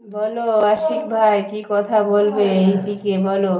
বলো আশিক ভাই, কি কথা বলবে এইদিকে বলো।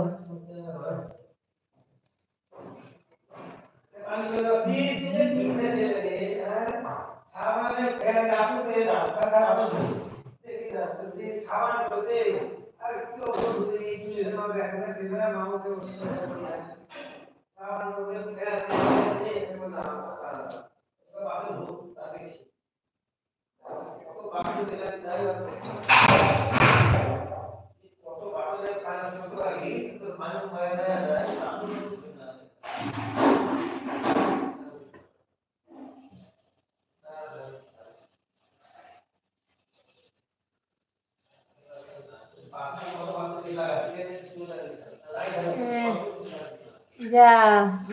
যা,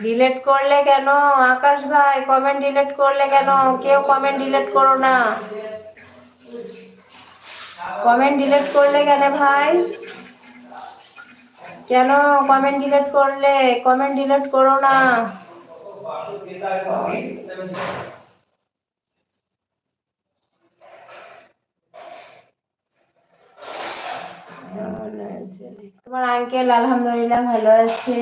ডিলেট করলে কেন আকাশ ভাই? কমেন্ট ডিলেট করলে কেন? কেউ কমেন্ট ডিলেট করো না। কমেন্ট ডিলেট করলে কেন ভাই? কেন কমেন্ট ডিলেট করলে? কমেন্ট ডিলেট করো না। তোমার আঙ্কেল আলহামদুলিল্লাহ ভালো আছে।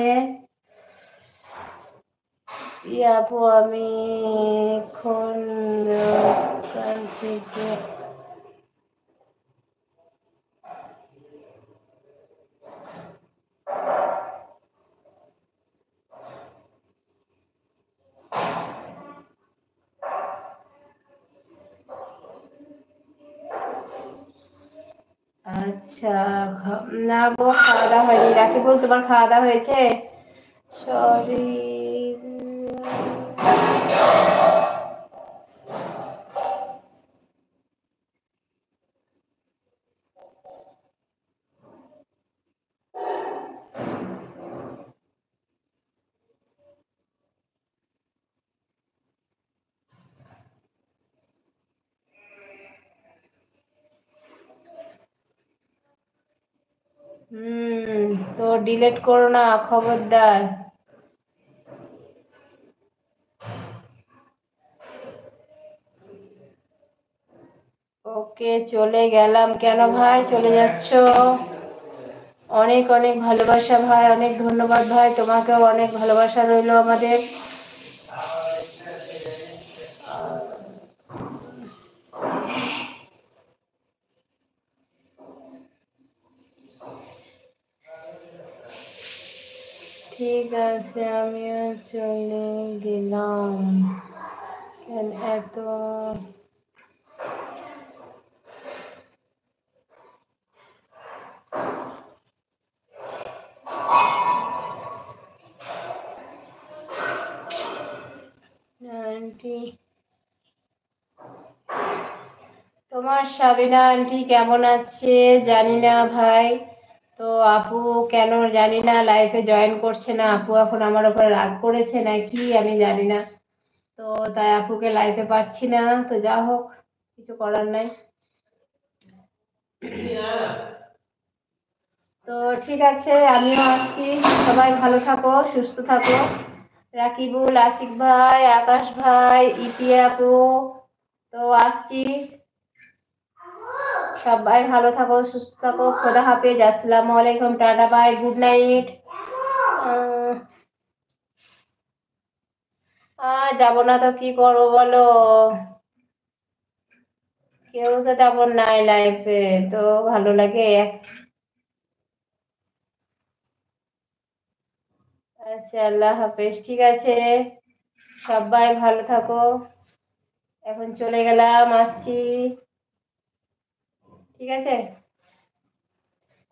আপু আমি এখন দোকান থেকে আচ্ছা। না গো, খাওয়া দাওয়া হয়নি। রাকিবুল, তোমার খাওয়া দাওয়া হয়েছে? সরি। তো ডিলেট করো না, খবরদার। ওকে, চলে গেলাম। কেন ভাই চলে যাচ্ছ? অনেক অনেক ভালোবাসা ভাই, অনেক ধন্যবাদ ভাই, তোমাকেও অনেক ভালোবাসা রইলো আমাদের। ঠিক আছে, আমিও চলে গেলাম। কেন এত আন্টি? তোমার সাবিনা আন্টি কেমন আছে জানি না ভাই। তো আপু কেন জানি না লাইফে জয়েন করছে না। আপু এখন আমার উপরে রাগ করেছে নাকি আমি জানি না। তো তাই আপুকে লাইফে পাচ্ছি না। তো যা হোক, কিছু করার নাই। তো ঠিক আছে, আমিও আসছি। সবাই ভালো থাকো, সুস্থ থাকো। রাকিবুল, আশিক ভাই, আকাশ ভাই, ইতি আপু, তো আসছি। সবাই ভালো থাকো, সুস্থ থাকো। খোদা হাফেজ, আসসালামু আলাইকুম, টাটা, বাই, গুড নাইট। যাবো না তো কি করবো বলো? কেউ তো তেমন নাই লাইফে। তো ভালো লাগে। আচ্ছা, আল্লাহ হাফেজ, ঠিক আছে। সবাই ভালো থাকো। এখন চলে গেলাম, আসছি। ঠিক আছে,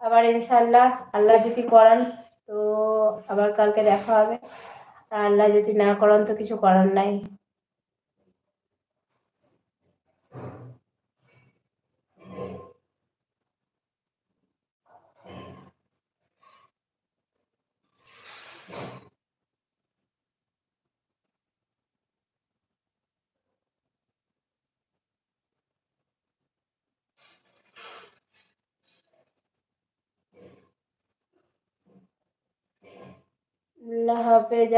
আবার ইনশাল্লাহ আল্লাহ যদি করান তো আবার কালকে দেখা হবে। আর আল্লাহ যদি না করান তো কিছু করার নাই। আল্লাহ হাফেজ।